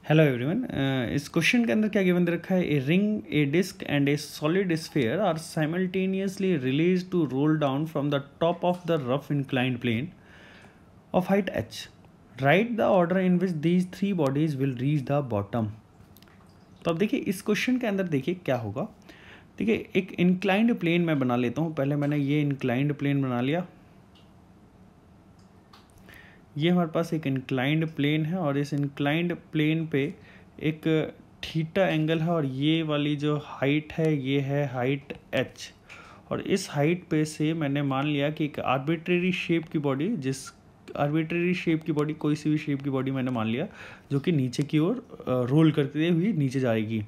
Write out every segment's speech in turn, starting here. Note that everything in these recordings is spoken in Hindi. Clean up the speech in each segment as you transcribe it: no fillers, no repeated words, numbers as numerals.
Hello everyone. इस क्वेश्चन के अंदर क्या गिवन दे रखा है, a ring, a disc and a solid sphere are simultaneously release to roll down from the top of the rough inclined plane of height h. Write the order in which these three bodies will reach the bottom. तो अब देखिए इस क्वेश्चन के अंदर देखिए क्या होगा. देखिए एक इंक्लाइंड प्लेन मैं बना लेता हूँ. पहले मैंने ये इंक्लाइंड प्लेन बना लिया. ये हमारे पास एक इंक्लाइंड प्लेन है और इस इंक्लाइंड प्लेन पे एक थीटा एंगल है और ये वाली जो हाइट है ये है हाइट h. और इस हाइट पे से मैंने मान लिया कि एक आर्बिट्रेरी शेप की बॉडी, जिस आर्बिट्रेरी शेप की बॉडी, कोई सी भी शेप की बॉडी मैंने मान लिया जो कि नीचे की ओर रोल करते हुए नीचे जाएगी.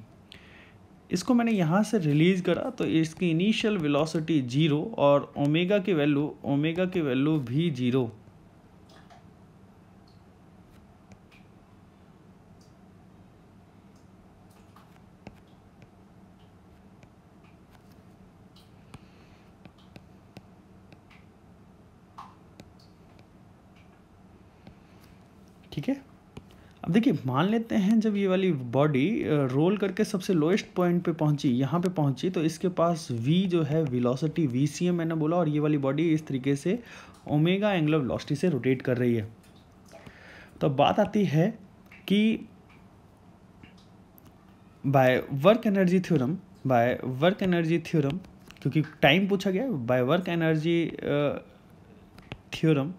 इसको मैंने यहाँ से रिलीज करा तो इसकी इनिशियल वेलोसिटी 0 और ओमेगा की वैल्यू भी 0. ठीक है. अब देखिए मान लेते हैं जब ये वाली बॉडी रोल करके सबसे लोएस्ट पॉइंट पे पहुंची, यहाँ पे पहुंची, तो इसके पास v जो है वेलोसिटी vcm मैंने बोला, और ये वाली बॉडी इस तरीके से ओमेगा एंगुलर वेलोसिटी से रोटेट कर रही है. तो बात आती है कि बाय वर्क एनर्जी थ्योरम, क्योंकि टाइम पूछा गया, बाय वर्क एनर्जी थ्योरम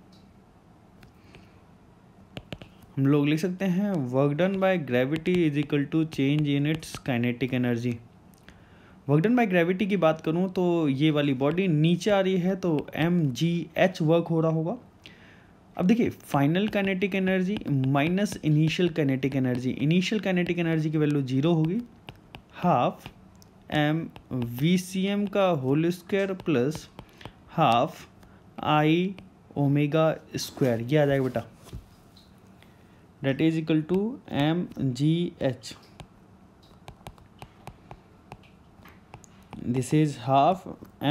हम लोग लिख सकते हैं work done by gravity is equal to change in its kinetic energy. Work done by gravity की बात करूं तो ये वाली बॉडी नीचे आ रही है तो mgh वर्क हो रहा होगा. अब देखिए final kinetic energy minus initial kinetic energy की वैल्यू 0 होगी. हाफ m vcm का whole square plus half i omega square, ये आ जाएगा बेटा. That is equal to mgh. This is half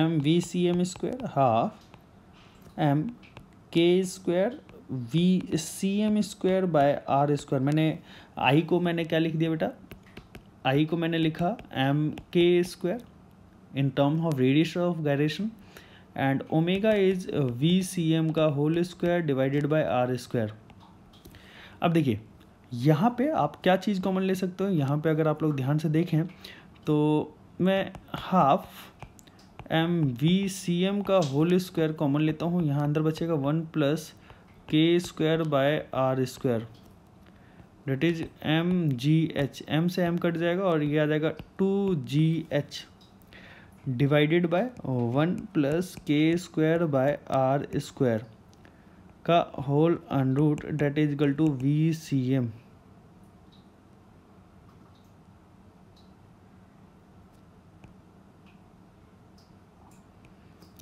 mvcm square half mk square vcm square by r square. मैंने i को मैंने क्या लिख दिया बेटा, i को मैंने लिखा mk square in term of radius of gyration and omega is vcm का whole square divided by r square. अब देखिए यहाँ पे आप क्या चीज़ कॉमन ले सकते हो. यहाँ पे अगर आप लोग ध्यान से देखें तो मैं हाफ mvcm का होल स्क्वायर कॉमन लेता हूँ. यहाँ अंदर बचेगा 1 plus k square by R square, that is mgh. m से m कट जाएगा और ये आ जाएगा 2gh divided by 1 plus k square by R square का whole under root, that is equal to vcm.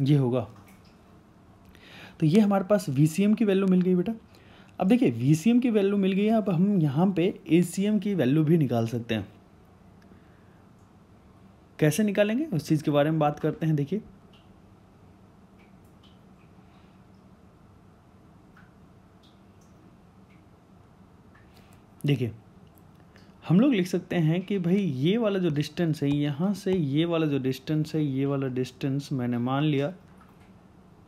ये होगा. तो ये हमारे पास vcm की वैल्यू मिल गई बेटा. अब देखिए vcm की वैल्यू मिल गई है, अब हम यहाँ पे acm की वैल्यू भी निकाल सकते हैं. कैसे निकालेंगे उस चीज़ के बारे में बात करते हैं. देखिए हम लोग लिख सकते हैं कि भाई ये वाला जो डिस्टेंस है, यहाँ से ये वाला जो डिस्टेंस है, ये वाला डिस्टेंस मैंने मान लिया,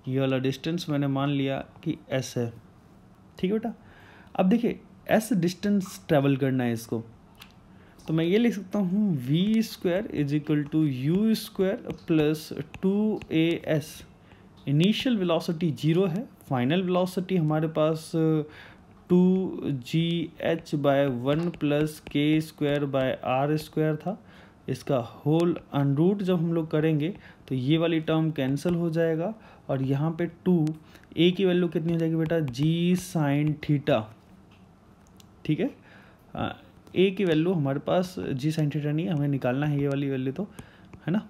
ये वाला डिस्टेंस मैंने मान लिया कि s है. ठीक है बेटा. अब देखिए s डिस्टेंस ट्रेवल करना है इसको, तो मैं ये लिख सकता हूँ v square is equal to u square plus 2as. Initial velocity 0 है, फाइनल वेलोसिटी हमारे पास 2gh by 1 plus k square by R square था. इसका होल अनरूट जब हम लोग करेंगे तो ये वाली टर्म कैंसिल हो जाएगा और यहाँ पे 2 a की वैल्यू कितनी हो जाएगी बेटा, g साइन थीटा. ठीक है. a की वैल्यू हमारे पास g साइन थीटा नहीं है, हमें निकालना है ये वाली वैल्यू, तो है ना.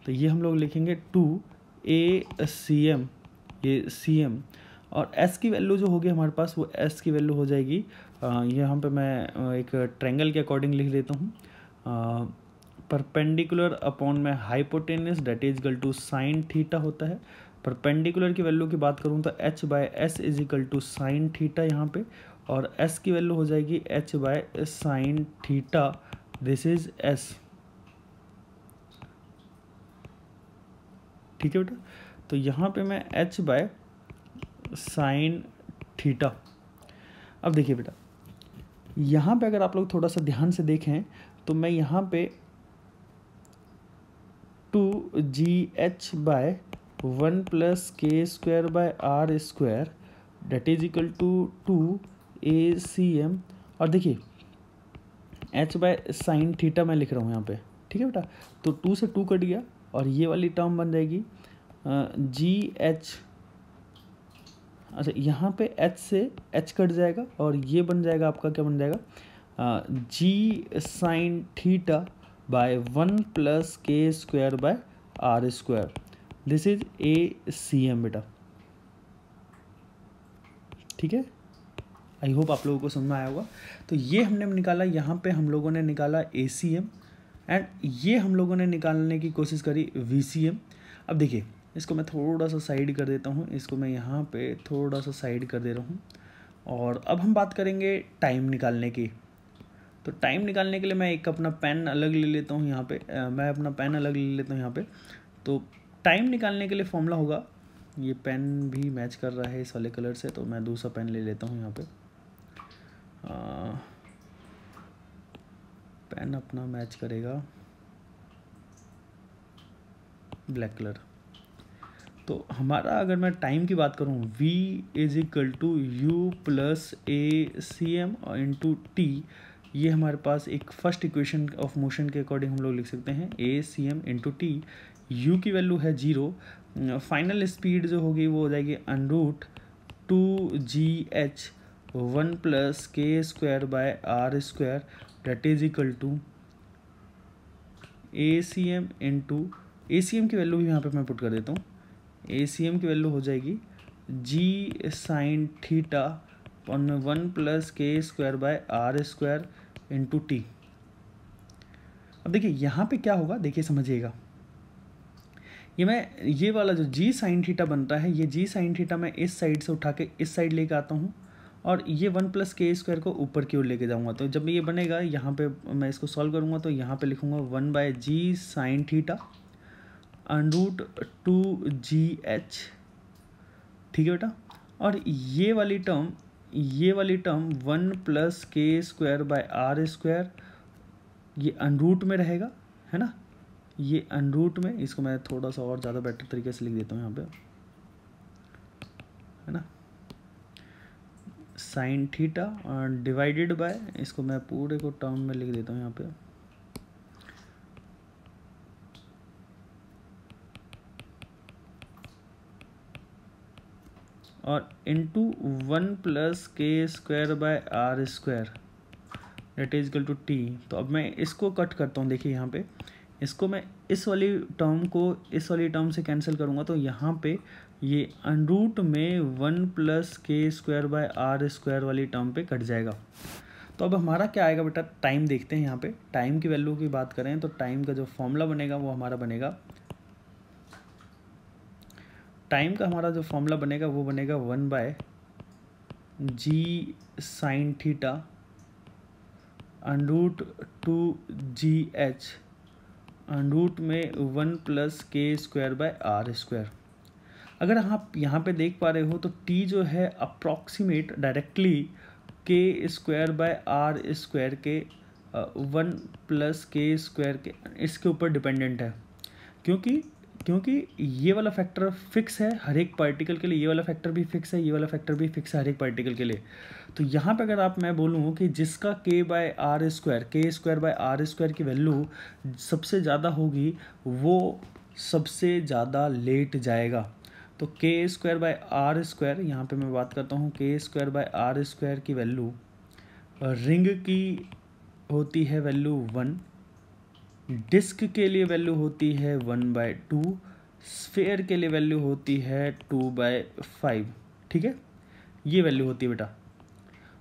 तो ये हम लोग लिखेंगे 2acm, ये cm, और s की वैल्यू जो होगी हमारे पास वो s की वैल्यू हो जाएगी. यहाँ पे मैं एक ट्रायंगल के अकॉर्डिंग लिख देता हूँ, परपेंडिकुलर अपॉन में hypotenuse, that is equal to sine theta होता है. परपेंडिकुलर की वैल्यू की बात करूँ तो h by s is equal to sine theta यहाँ पे, और एस की वैल्यू हो जाएगी H by sine theta, this is S. ठीक है बेटा, तो यहाँ पे मैं एच बाय साइन थीटा। अब देखिए बेटा, यहाँ पे अगर आप लोग थोड़ा सा ध्यान से देखें तो मैं यहाँ पे 2gh by 1 plus K square by R square that is equal to 2 ACM, और देखिए h बाय साइन थीटा मैं लिख रहा हूँ यहाँ पे। ठीक है बेटा, तो 2 से 2 कट गया और ये वाली टर्म बन जाएगी GH। अच्छा, यहाँ पे h से h कट जाएगा और ये बन जाएगा आपका, क्या बन जाएगा, G sine theta by 1 plus K square by R square, this is ACM बेटा। ठीक है, आई होप आप लोगों को समझ में आया होगा। तो ये हमने निकाला, यहाँ पे हम लोगों ने निकाला ACM एंड ये हम लोगों ने निकालने की कोशिश करी VCM। अब देखिए, इसको मैं थोड़ा सा साइड कर देता हूँ, इसको मैं यहाँ पे थोड़ा सा साइड कर दे रहा हूँ। और अब हम बात करेंगे टाइम निकालने की। तो टाइम निकालने के लिए मैं एक अपना पेन अलग ले लेता हूँ यहाँ पे, मैं अपना पेन अलग ले लेता हूँ यहाँ पे। तो टाइम निकालने के लिए फॉर्मूला होगा, ये पेन भी मैच कर रहा है इस वाले कलर से, तो मैं दूसरा पेन ले लेता हूँ यहाँ पे। पेन अपना मैच करेगा ब्लैक कलर। तो हमारा, अगर मैं टाइम की बात करूँ, v is equal to u plus ACM into T, ये हमारे पास एक फर्स्ट इक्वेशन ऑफ मोशन के अकॉर्डिंग हम लोग लिख सकते हैं ACM इंटू टी। यू की वैल्यू है 0, फाइनल स्पीड जो होगी वो हो जाएगी under root 2GH 1 plus K square by R square that is equal to ACM into, ACM की वैल्यू भी यहाँ पे मैं पुट कर देता हूँ। ACM की वैल्यू हो जाएगी G sine theta 1 plus K square by R square into T. अब देखिए यहाँ पे क्या होगा, देखिए समझिएगा, ये वाला जो G साइन थीटा बनता है, ये G साइन थीटा मैं इस साइड से उठा के इस साइड लेके आता हूँ और ये 1 प्लस के स्क्वायर को ऊपर की ओर लेके जाऊँगा। तो जब ये बनेगा, यहाँ पे मैं इसको सॉल्व करूँगा तो यहाँ पे लिखूँगा 1 by G sine theta under root 2GH। ठीक है बेटा, और ये वाली term 1 plus K square by R square, ये अनरूट में रहेगा, है ना, ये अनरूट में, इसको मैं थोड़ा सा और ज़्यादा बेटर तरीके से लिख देता हूँ यहाँ पे, है ना, साइन थीटा डिवाइडेड बाय, इसको मैं पूरे को टर्म में लिख देता हूँ यहाँ पे, और into 1 plus K square by R square that is equal to T. तो अब मैं इसको कट करता हूँ, देखिए यहाँ पे, इसको मैं इस वाली टर्म को इस वाली टर्म से कैंसिल करूँगा तो यहाँ पे ये अनरूट में 1 plus K square by R square वाली टर्म पे कट जाएगा। तो अब हमारा क्या आएगा बेटा, टाइम देखते हैं। यहाँ पे टाइम की वैल्यू की बात करें तो टाइम का जो फॉर्मूला बनेगा वो हमारा बनेगा, टाइम का हमारा जो फॉर्मूला बनेगा वो बनेगा 1 by G sine theta under root 2GH under root में 1 plus K square by R square. अगर आप यहाँ पे देख पा रहे हो तो t जो है अप्रॉक्सीमेट डायरेक्टली के स्क्वायर बाय आर स्क्वायर के 1 प्लस के स्क्वायर के इसके ऊपर डिपेंडेंट है, क्योंकि ये वाला फैक्टर फिक्स है हर एक पार्टिकल के लिए, ये वाला फैक्टर भी फिक्स है, ये वाला फैक्टर भी फिक्स है हर एक पार्टिकल के लिए। तो यहाँ पे अगर मैं बोलूँ कि जिसका के स्क्वायर बाय आर स्क्वायर की वैल्यू सबसे ज़्यादा होगी वो सबसे ज़्यादा लेट जाएगा। तो के स्क्वायर बाय आर स्क्वायर, यहाँ पे मैं बात करता हूँ के स्क्वायर बाय आर स्क्वायर की वैल्यू, रिंग की होती है वैल्यू 1, डिस्क के लिए वैल्यू होती है 1/2, स्फेयर के लिए वैल्यू होती है 2/5। ठीक है, ये वैल्यू होती है बेटा।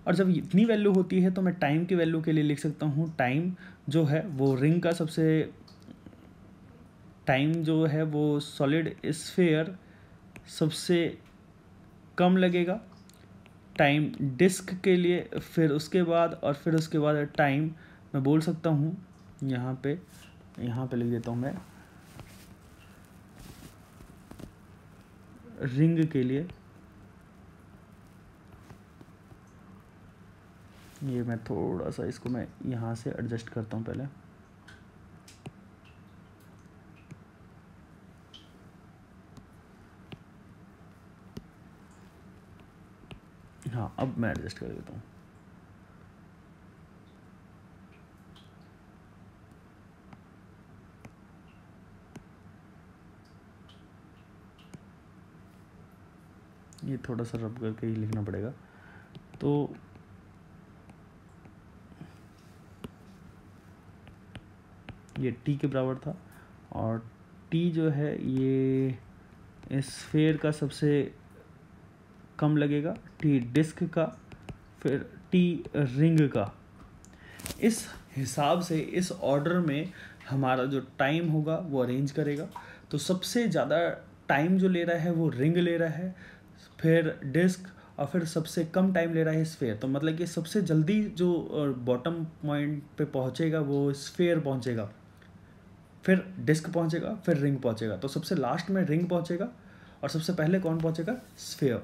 और जब इतनी वैल्यू होती है तो मैं टाइम की वैल्यू के लिए लिख सकता हूँ, टाइम जो है वो रिंग का टाइम जो है वो सॉलिड स्फेयर सबसे कम लगेगा, टाइम डिस्क के लिए, फिर उसके बाद टाइम मैं बोल सकता हूँ यहाँ पे लिख देता हूँ मैं रिंग के लिए। ये मैं थोड़ा सा इसको मैं यहाँ से एडजस्ट करता हूँ पहले। हाँ, अब मैं एडजस्ट कर देता हूँ। ये थोड़ा सा रब करके ही लिखना पड़ेगा। तो ये टी के बराबर था, और टी जो है ये स्फेयर का सबसे कम लगेगा, टी डिस्क का, फिर टी रिंग का। इस हिसाब से इस ऑर्डर में हमारा जो टाइम होगा वो अरेंज करेगा। तो सबसे ज़्यादा टाइम जो ले रहा है वो रिंग ले रहा है, फिर डिस्क, और फिर सबसे कम टाइम ले रहा है स्फेयर। तो मतलब कि सबसे जल्दी जो बॉटम पॉइंट पे पहुंचेगा वो स्फेयर पहुंचेगा, फिर डिस्क पहुंचेगा, फिर रिंग पहुंचेगा। तो सबसे लास्ट में रिंग पहुंचेगा और सबसे पहले कौन पहुंचेगा? स्फेयर।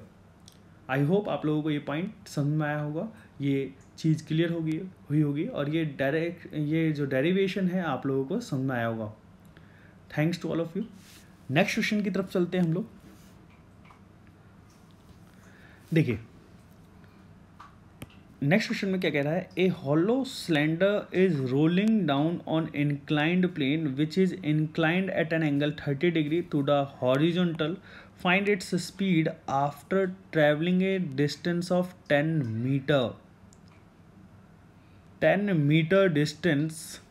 आई होप आप लोगों को ये पॉइंट समझ में आया होगा, ये चीज़ क्लियर हुई होगी, और ये जो डेरिवेशन है आप लोगों को समझ में आया होगा। Thanks to all of you. Next question की तरफ चलते हैं हम लोग। देखिए नेक्स्ट क्वेश्चन में क्या कह रहा है, a hollow cylinder is rolling down on inclined plane which is inclined at an angle 30 degree to the horizontal, find its speed after travelling a distance of 10 metre. 10 metre distance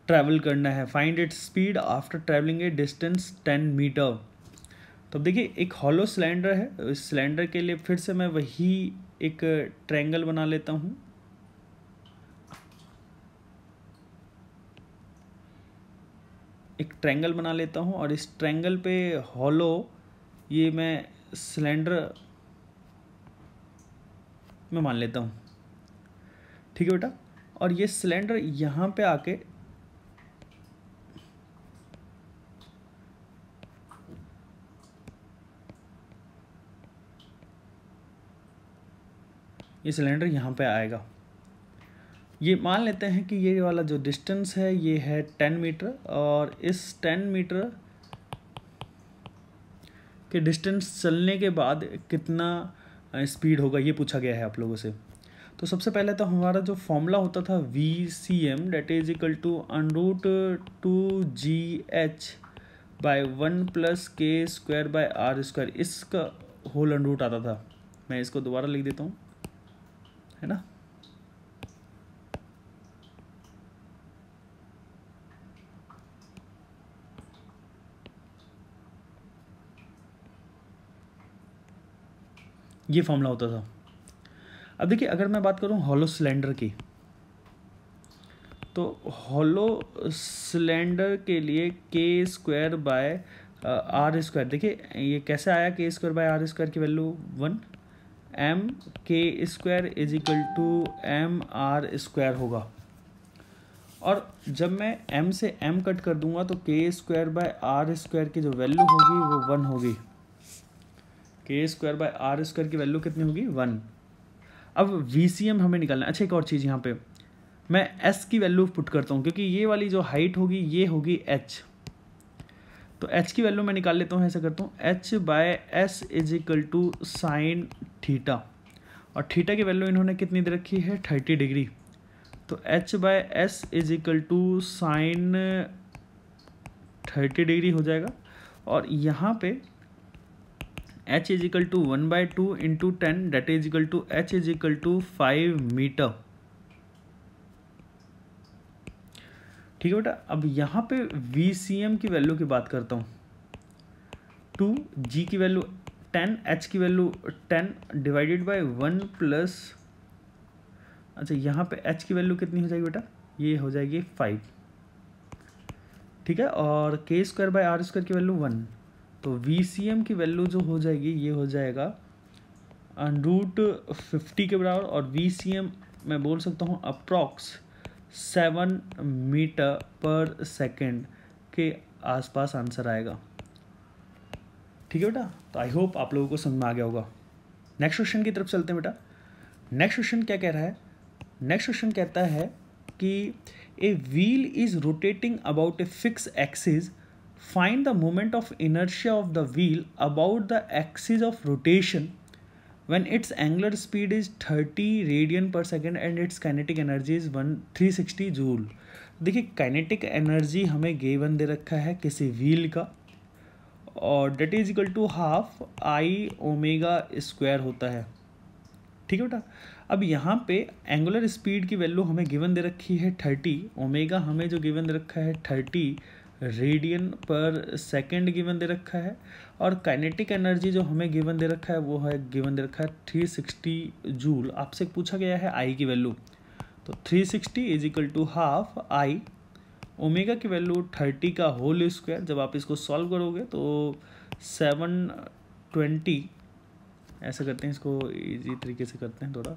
travel करना है, find its speed after travelling a distance 10 metre. तो देखिए एक हॉलो सिलेंडर है, इस सिलेंडर के लिए फिर से मैं वही एक ट्रायंगल बना लेता हूँ। एक ट्रायंगल बना लेता हूँ और इस ट्रायंगल पे हॉलो ये मैं सिलेंडर में मान लेता हूँ, ठीक है बेटा। और ये सिलेंडर यहाँ पे आके ये सिलेंडर यहाँ पे आएगा। ये मान लेते हैं कि ये वाला जो डिस्टेंस है ये है 10 मीटर, और इस 10 मीटर के डिस्टेंस चलने के बाद कितना स्पीड होगा ये पूछा गया है आप लोगों से। तो सबसे पहले तो हमारा जो फॉर्मूला होता था VCM that is equal to √2GH by 1 + k²/r², इसका होल √ आता था। मैं इसको दोबारा लिख देता हूँ, है ना। ये फॉर्मूला होता था। अब देखिए अगर मैं बात करूं हॉलो सिलेंडर की, तो हॉलो सिलेंडर के लिए k²/r², देखिए ये कैसे आया, k²/r² की वैल्यू 1, m² = mr² होगा। और जब मैं m से m कट कर दूंगा तो k²/r² की जो वैल्यू होगी वो 1 होगी। k²/r² की वैल्यू कितनी होगी? 1। अब VCM हमें निकालना है। अच्छा एक और चीज़ यहाँ पे मैं s की वैल्यू पुट करता हूँ, क्योंकि ये वाली जो हाइट होगी ये होगी h। तो h की वैल्यू मैं निकाल लेता हूँ, ऐसा करता हूँ h/s = sin थीटा, और थीटा की वैल्यू इन्होंने कितनी दे रखी है? 30 डिग्री। तो h/s = sin 30 डिग्री हो जाएगा। और यहाँ पे h = 1/2 × 10 that is equal to h = 5 metre, ठीक है बेटा। अब यहाँ पे VCM की वैल्यू की बात करता हूँ, 2G की वैल्यू 10, H की वैल्यू 10 डिवाइडेड बाय 1 प्लस, अच्छा यहाँ पे H की वैल्यू कितनी हो जाएगी बेटा? ये हो जाएगी 5, ठीक है। और k²/r² की वैल्यू 1, तो VCM की वैल्यू जो हो जाएगी ये हो जाएगा √50 के बराबर, और VCM मैं बोल सकता हूँ अप्रॉक्स 7 मीटर पर सेकेंड के आसपास आंसर आएगा। ठीक है बेटा, तो आई होप आप लोगों को समझ में आ गया होगा। नेक्स्ट क्वेश्चन की तरफ चलते हैं बेटा। नेक्स्ट क्वेश्चन क्या कह रहा है? नेक्स्ट क्वेश्चन कहता है कि a wheel is rotating about a fix axis, find the moment of inertia of the wheel about the axis of rotation when its angular speed is 30 radian per second and its kinetic energy is 360 joule. देखिए काइनेटिक एनर्जी हमें गिवन दे रखा है किसी व्हील का, और that is equal to half I omega square होता है। ठीक है बेटा, अब यहाँ पे एंगुलर स्पीड की वैल्यू हमें गिवन दे रखी है 30, ओमेगा हमें जो गिवन दे रखा है 30 रेडियन पर सेकेंड गिवन दे रखा है, और काइनेटिक एनर्जी जो हमें गिवन दे रखा है वो है गिवन दे रखा है 360 जूल। आपसे पूछा गया है आई की वैल्यू, तो 360 is equal to half I, omega की वैल्यू 30 का होल स्क्वायर। जब आप इसको सॉल्व करोगे तो 720, ऐसा करते हैं इसको इजी तरीके से करते हैं थोड़ा,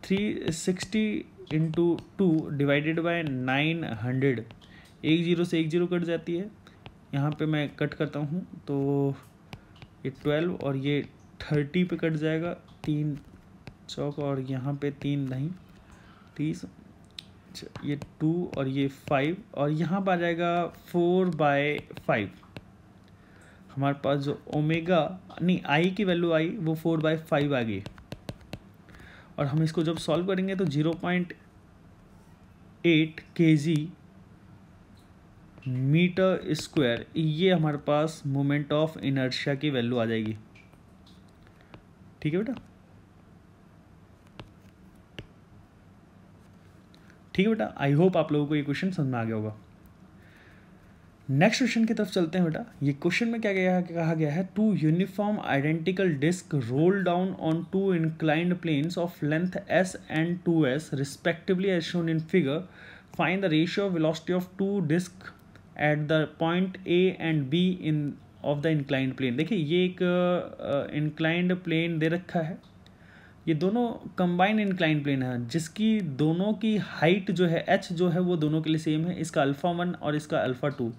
360 इंटू 2 डिवाइडेड बाय 900, एक जीरो से एक जीरो कट जाती है, यहाँ पे मैं कट करता हूँ तो ये 12 और ये 30 पे कट जाएगा, 3 चौक और यहाँ पे 3 नहीं 30, ये 2 और ये 5 और यहाँ पर आ जाएगा 4/5। हमारे पास जो ओमेगा नहीं आई की वैल्यू आई वो 4/5 आ गई, और हम इसको जब सॉल्व करेंगे तो 0.8 kg मीटर स्क्वायर, ये हमारे पास मोमेंट ऑफ इनर्शिया की वैल्यू आ जाएगी। ठीक है बेटा, ठीक है बेटा, आई होप आप लोगों को ये क्वेश्चन समझ में आ गया होगा। नेक्स्ट क्वेश्चन की तरफ चलते हैं बेटा। ये क्वेश्चन में क्या कहा गया है, 2 uniform identical disc roll down on 2 inclined planes of length s and 2s respectively as shown in figure, find the ratio of velocity of 2 disc at the point A and B in of the inclined plane. देखिए ये एक इंक्लाइंड प्लेन दे रखा है, ये दोनों कंबाइंड इंक्लाइंड प्लेन है जिसकी दोनों की हाइट जो है h जो है वो दोनों के लिए सेम है, इसका α1 और इसका α2।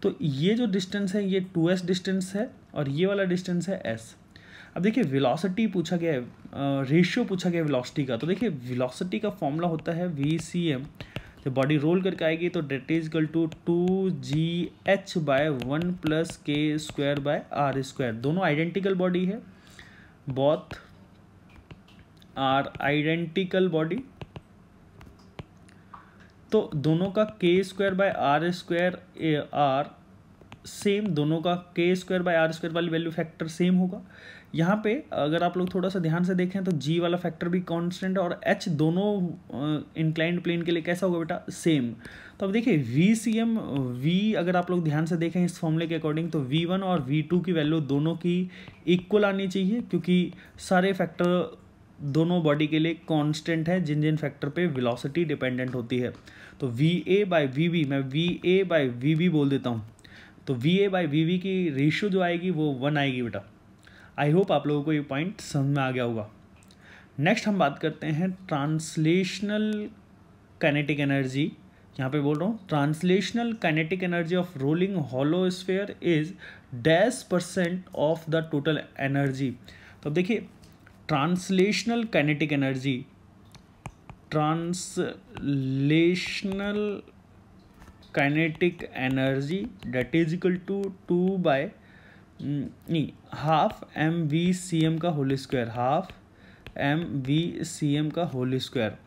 तो ये जो डिस्टेंस है ये 2s डिस्टेंस है और ये वाला डिस्टेंस है s। अब देखिए वेलोसिटी पूछा गया है, रेशियो पूछा गया है वेलोसिटी का, तो देखिए वेलोसिटी का फॉर्मूला होता है VCM। जब बॉडी रोल करके आएगी तो date is equal to 2gh/1 + k² r²। दोनों आइडेंटिकल बॉडी है, बोथ आर आइडेंटिकल बॉडी, तो दोनों का k² r सेम, दोनों का k² वाली वैल्यू फैक्टर सेम होगा। यहाँ पे अगर आप लोग थोड़ा सा ध्यान से देखें तो g वाला फैक्टर भी कांस्टेंट है और h दोनों इंक्लाइंड प्लेन के लिए कैसा होगा बेटा, सेम। तो अब देखिए VCM v अगर आप लोग ध्यान से देखें इस फॉर्मूले के अकॉर्डिंग तो V1 और V2 की वैल्यू दोनों की इक्वल आनी चाहिए, क्योंकि सारे फैक्टर दोनों बॉडी के लिए कांस्टेंट है जिन जिन फैक्टर पे वेलोसिटी डिपेंडेंट होती है। तो VA/VB, मैं VA/VB बोल देता हूँ, तो VA/VB की रेशियो जो आएगी वो 1 आएगी बेटा। आई होप आप लोगों को ये पॉइंट समझ में आ गया होगा। नेक्स्ट हम बात करते हैं ट्रांसलेशनल काइनेटिक एनर्जी। यहाँ पे बोल रहा हूँ translational kinetic energy of rolling hollow sphere is %% of the total energy. तो अब देखिए translational kinetic energy, translational kinetic energy that is equal to 1/2 mVCM का होल स्क्वायर, 1/2 mVCM का होल स्क्वायर।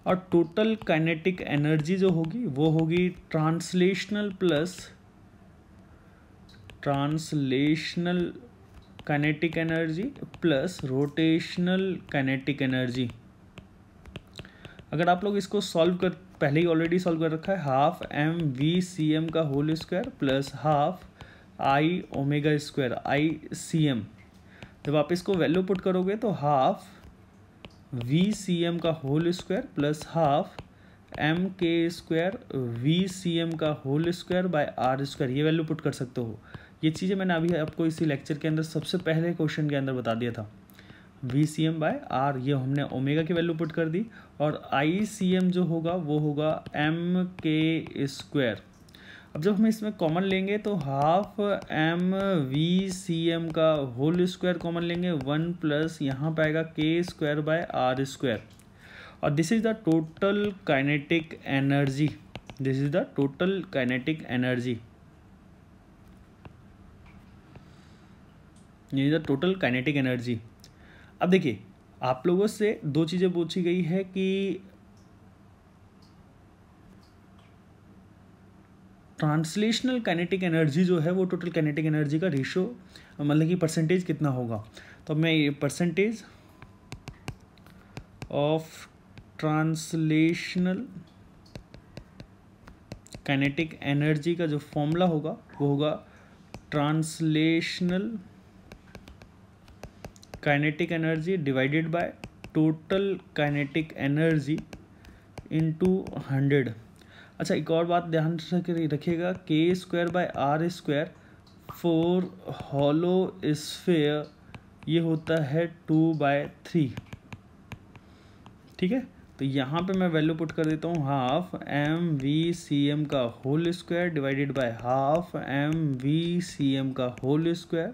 और टोटल काइनेटिक एनर्जी जो होगी वो होगी translational kinetic energy plus rotational kinetic energy. अगर आप लोग इसको सॉल्व कर, पहले ही ऑलरेडी सॉल्व कर रखा है, 1/2 mVCM का whole square plus 1/2 I omega square ICM। जब आप इसको वैल्यू पुट करोगे तो 1/2 VCM का whole square plus 1/2 MK² VCM का होल स्क्वायर बाय R², ये वैल्यू पुट कर सकते हो। ये चीज़ें मैंने अभी आपको इसी लेक्चर के अंदर सबसे पहले क्वेश्चन के अंदर बता दिया था। VCM/R ये हमने ओमेगा की वैल्यू पुट कर दी, और ICM जो होगा वो होगा mk²। अब जब हम इसमें कॉमन लेंगे तो हाफ MVCM का होल स्क्वायर कॉमन लेंगे, 1 प्लस यहाँ पे आएगा k²/r², और this is the total kinetic energy. This is the total kinetic energy, ये द टोटल काइनेटिक एनर्जी। अब देखिए आप लोगों से दो चीज़ें पूछी गई है कि ट्रांसलेशनल काइनेटिक एनर्जी जो है वो टोटल काइनेटिक एनर्जी का रेशो मतलब कि परसेंटेज कितना होगा। तो मैं ये percentage of translational kinetic energy का जो फॉर्मूला होगा वो होगा translational kinetic energy divided by total kinetic energy into 100। अच्छा एक और बात ध्यान से रखिएगा, k²/r² फॉर हॉलो स्फीयर ये होता है 2/3। ठीक है, तो यहाँ पे मैं वैल्यू पुट कर देता हूँ हाफ MVCM का whole square divided by half MVCM का होल स्क्वायर,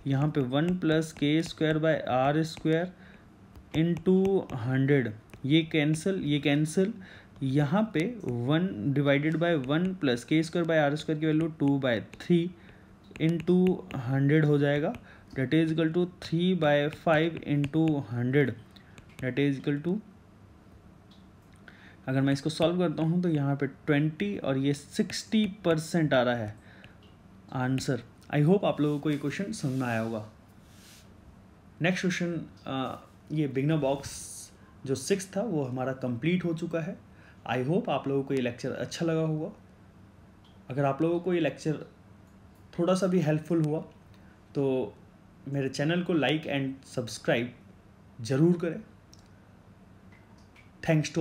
यहाँ पे 1 प्लस k²/r² इंटू 100। ये कैंसिल, यहाँ पे 1 डिवाइडेड बाय 1 प्लस k²/r² की वैल्यू 2/3 इंटू 100 हो जाएगा, that is equal to 3/5 into 100, that is equal to, अगर मैं इसको सॉल्व करता हूँ तो यहाँ पे 20 और ये 60% आ रहा है आंसर। आई होप आप लोगों को ये क्वेश्चन समझ में आया होगा। नेक्स्ट क्वेश्चन, ये बिगनर बॉक्स जो 6 था वो हमारा कंप्लीट हो चुका है। आई होप आप लोगों को ये लेक्चर अच्छा लगा होगा। अगर आप लोगों को ये लेक्चर थोड़ा सा भी हेल्पफुल हुआ तो मेरे चैनल को लाइक एंड सब्सक्राइब ज़रूर करें। Thanks to